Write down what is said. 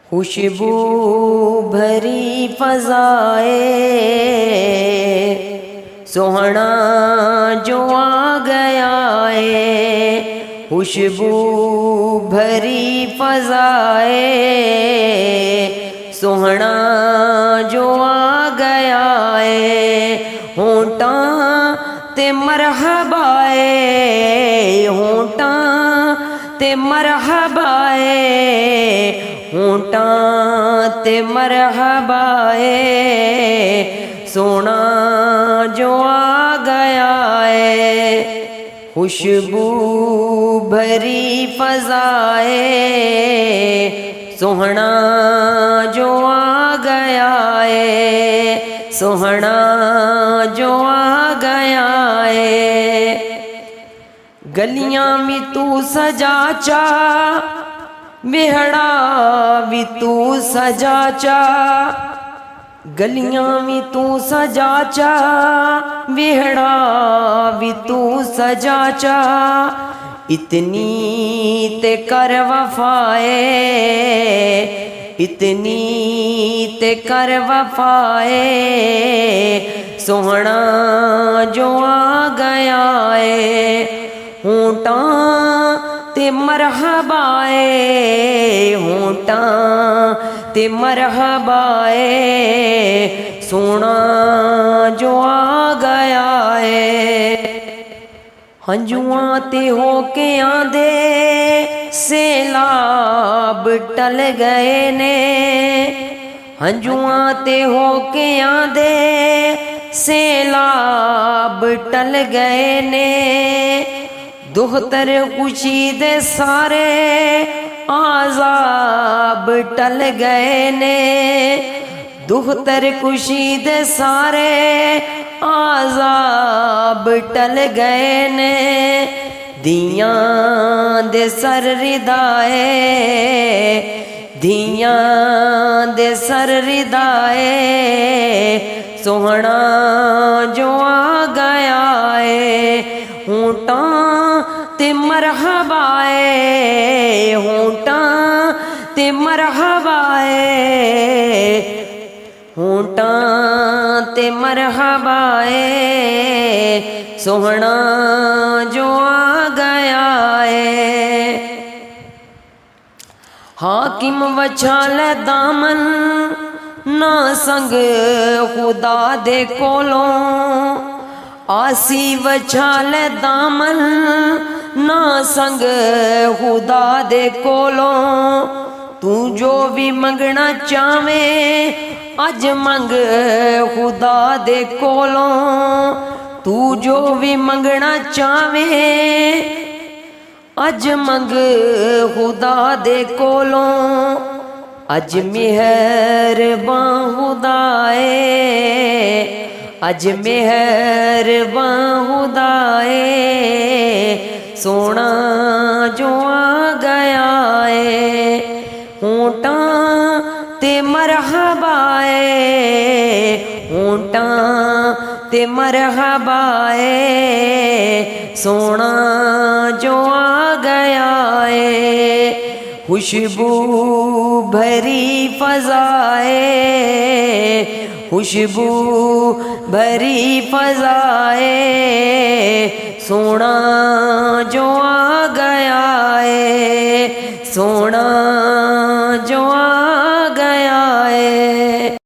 खुशबू भरी फजाए सोहना जो आ गया है। खुशबू भरी फजाए सोहना जो आ गया है। होंटा ते मरहबाए होंटा ते मरहबाए होंटा ते मरहबाए सोना जो आ गया है। खुशबू भरी फजाए सोहना जो आ गया है। सोहना जो आ गया है। गलियां में तू सजा चा बेहड़ा भी तू सजा चा। गलियां भी तू सजा चा बेहड़ा भी तू सजा चा। इतनी ते कर वफाए इतनी ते कर वफाए सोहना जो आ गया है। होंटा ते मरहबाए होंटा ते मरहबाए सोना जो आ गया है। हंजुआं ते होके आंदे सैलाब टल गए ने। हंजुआं ते होके आंदे सैलाब टल गए ने। दुखतर खुशी दे सारे आज़ाब टल गए ने। दुखतर खुशी दे सारे आज़ाब टल गए ने। दियां दे सर रिदाए दियां दे सर रिदाए सोहना जो आ गया है। होंटा ते मरहबाए होंटा ते मरहबाए होंटा ते मरहबाए सोहना जो आ गया है। हाकिम वछाल दामन ना संग खुदा दे कोलों। आसी वछाल दामन ना संग खुदा दे कोलों। तू जो भी मंगना चावे अज मंग खुदा दे कोलों। तू जो भी मंगना चावे अज मंग खुदा दे कोलों। अज मेहरबान खुदाए अज मेहरबान खुदाए सोना जो आ गया है। होंटा ते मरहबाए होंटा ते मरहबाए सोना जो आ गया है। खुशबू भरी फजाए खुशबू भरी फजाए सोना जो आ गया है। सोना जो आ गया है।